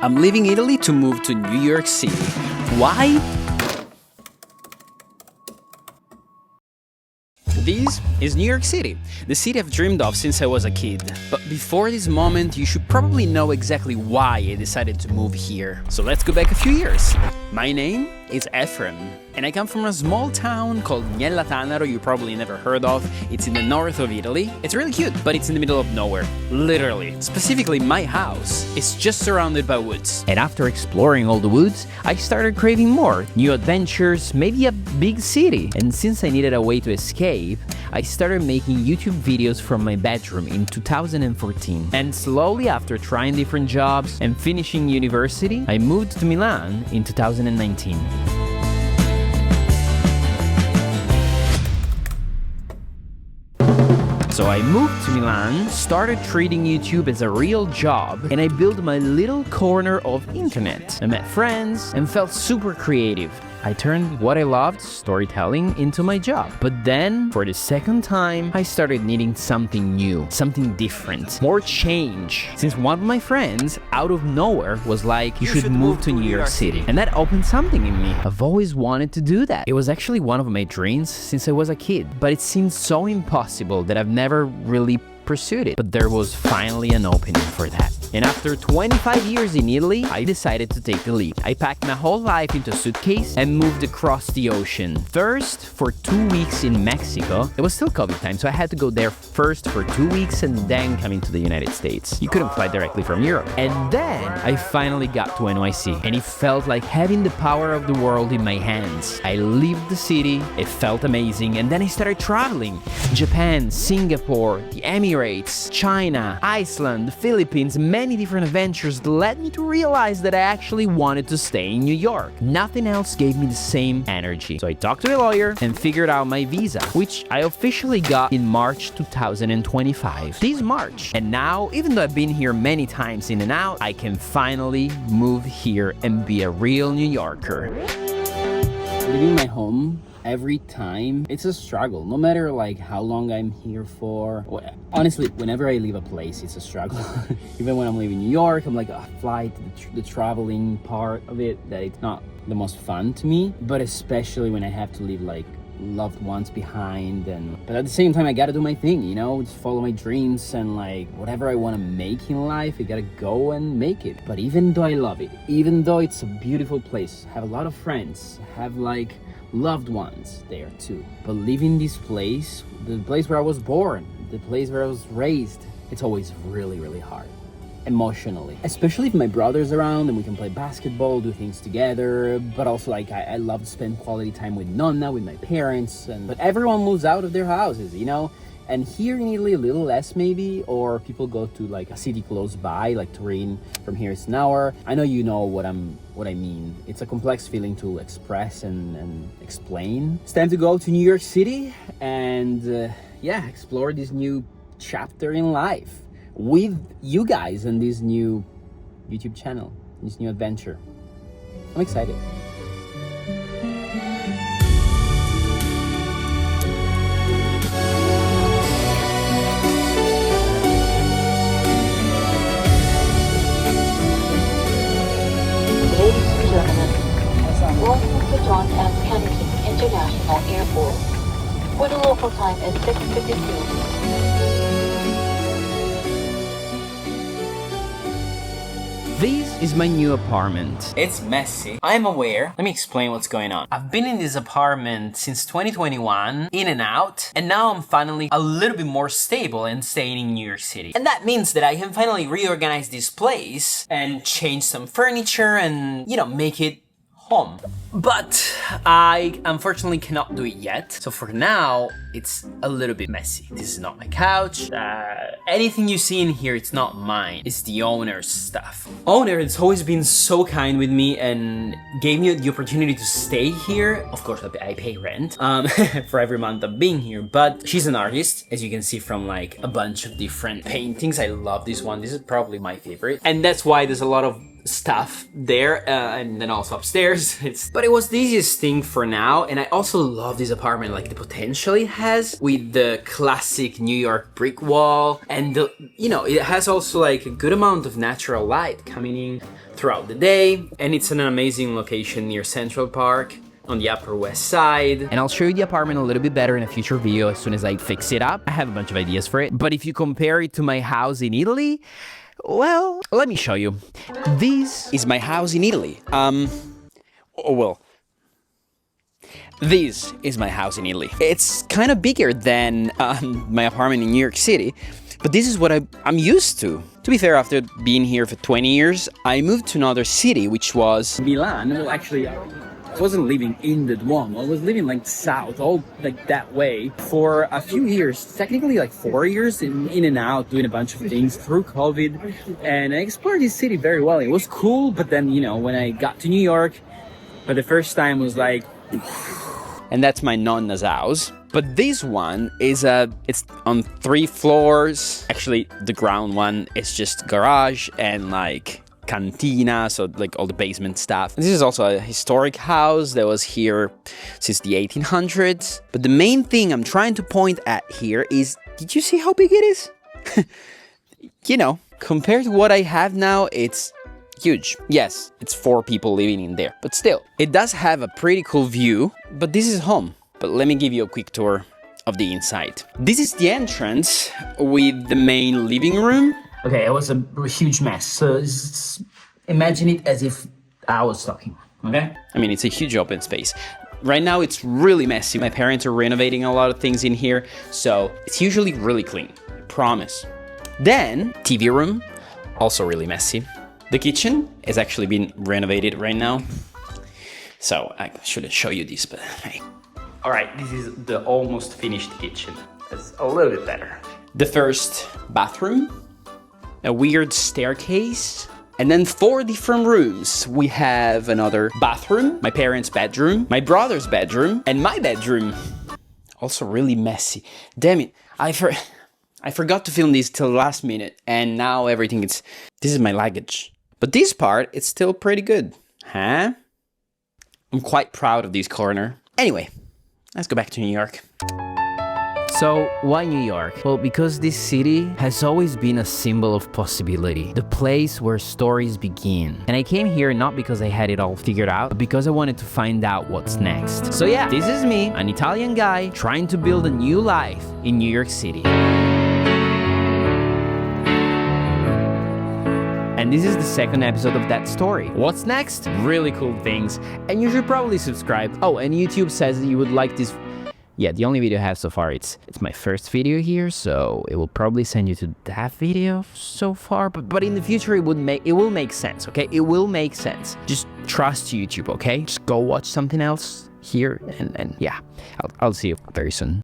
I'm leaving Italy to move to New York City. Why? This is New York City, the city I've dreamed of since I was a kid. But before this moment, you should probably know exactly why I decided to move here. So let's go back a few years. My name is Efrem, and I come from a small town called Tanaro you probably never heard of. It's in the north of Italy. It's really cute, but it's in the middle of nowhere. Literally. Specifically, my house is just surrounded by woods. And after exploring all the woods, I started craving more, new adventures, maybe a big city. And since I needed a way to escape, I started making YouTube videos from my bedroom in 2014. And slowly, after trying different jobs and finishing university, I moved to Milan in 2019. So I moved to Milan, started treating YouTube as a real job, and I built my little corner of internet. I met friends and felt super creative. I turned what I loved, storytelling, into my job. But then, for the second time, I started needing something new, something different, more change. Since one of my friends, out of nowhere, was like, you should move to New York City. And that opened something in me. I've always wanted to do that. It was actually one of my dreams since I was a kid, but it seemed so impossible that I've never really pursued it. But there was finally an opening for that. And after 25 years in Italy, I decided to take the leap. I packed my whole life into a suitcase and moved across the ocean. First, for 2 weeks in Mexico. It was still COVID time, so I had to go there first for 2 weeks and then come into the United States. You couldn't fly directly from Europe. And then I finally got to NYC, and it felt like having the power of the world in my hands. I lived the city, it felt amazing, and then I started traveling. Japan, Singapore, the Emirates, China, Iceland, the Philippines, many different adventures led me to realize that I actually wanted to stay in New York. Nothing else gave me the same energy. So I talked to a lawyer and figured out my visa, which I officially got in March 2025. This March. And now, even though I've been here many times in and out, I can finally move here and be a real New Yorker. Leaving my home every time, it's a struggle, no matter like how long I'm here for. Honestly, whenever I leave a place, it's a struggle. Even when I'm leaving New York, I'm like, flight, the traveling part of it, that it's not the most fun to me. But especially when I have to leave like loved ones behind, but at the same time I gotta do my thing, you know, just follow my dreams, and like whatever I want to make in life, I gotta go and make it. But even though I love it, even though it's a beautiful place, have a lot of friends, have like loved ones there too, but leaving this place, the place where I was born, the place where I was raised, it's always really, really hard emotionally, especially if my brother's around and we can play basketball, do things together. But also like I love to spend quality time with Nonna, with my parents, but everyone moves out of their houses, you know. And here in Italy, a little less maybe, or people go to like a city close by, like Turin. From here it's an hour. I know you know what I mean. It's a complex feeling to express and explain. It's time to go to New York City and explore this new chapter in life with you guys and this new YouTube channel, this new adventure. I'm excited. Ladies and gentlemen, welcome to John F. Kennedy International Airport, where the local time is 6:52. This is my new apartment. It's messy, I'm aware. Let me explain what's going on. I've been in this apartment since 2021, in and out, and now I'm finally a little bit more stable and staying in New York City. And that means that I can finally reorganize this place and change some furniture and, you know, make it home. But I unfortunately cannot do it yet. So for now, it's a little bit messy. This is not my couch. Anything you see in here, it's not mine. It's the owner's stuff. Owner has always been so kind with me and gave me the opportunity to stay here. Of course, I pay rent for every month of being here, but she's an artist, as you can see from like a bunch of different paintings. I love this one. This is probably my favorite. And that's why there's a lot of stuff there and then also upstairs. But it was the easiest thing for now, and I also love this apartment, like the potential it has with the classic New York brick wall, and it has also like a good amount of natural light coming in throughout the day, and it's an amazing location near Central Park on the Upper West Side. And I'll show you the apartment a little bit better in a future video as soon as I fix it up. I have a bunch of ideas for it. But if you compare it to my house in Italy, well, let me show you. This is my house in Italy. This is my house in Italy. It's kind of bigger than my apartment in New York City, but this is what I'm used to. To be fair, after being here for 20 years, I moved to another city, which was Milan. Well, actually, I wasn't living in the Duomo. I was living like south, all like that way for a few years, technically like 4 years, in and out, doing a bunch of things through COVID. And I explored this city very well. It was cool, but then, when I got to New York, for the first time was like... And that's my nonna's house. But this one is it's on 3 floors. Actually, the ground one is just garage and like cantina, so like all the basement stuff. This is also a historic house that was here since the 1800s. But the main thing I'm trying to point at here is, did you see how big it is? Compared to what I have now, it's huge. Yes, it's 4 people living in there, but still, it does have a pretty cool view, but this is home. But let me give you a quick tour of the inside. This is the entrance with the main living room. Okay, it was a huge mess. So imagine it as if I was talking, okay? I mean, it's a huge open space. Right now, it's really messy. My parents are renovating a lot of things in here, so it's usually really clean, I promise. Then, TV room, also really messy. The kitchen is actually being renovated right now. So I shouldn't show you this, but hey. All right, this is the almost finished kitchen. It's a little bit better. The first bathroom, a weird staircase, and then 4 different rooms. We have another bathroom, my parents' bedroom, my brother's bedroom, and my bedroom. Also really messy. Damn it, I forgot to film this till the last minute, and now this is my luggage. But this part, it's still pretty good, huh? I'm quite proud of this corner. Anyway, let's go back to New York. So, why New York? Well, because this city has always been a symbol of possibility, the place where stories begin. And I came here not because I had it all figured out, but because I wanted to find out what's next. So yeah, this is me, an Italian guy, trying to build a new life in New York City. And this is the second episode of that story. What's next? Really cool things. And you should probably subscribe. Oh, and YouTube says that you would like this. Yeah, the only video I have so far, it's my first video here, so it will probably send you to that video so far. But in the future, it will make sense, okay? It will make sense. Just trust YouTube, okay? Just go watch something else here, and yeah, I'll see you very soon.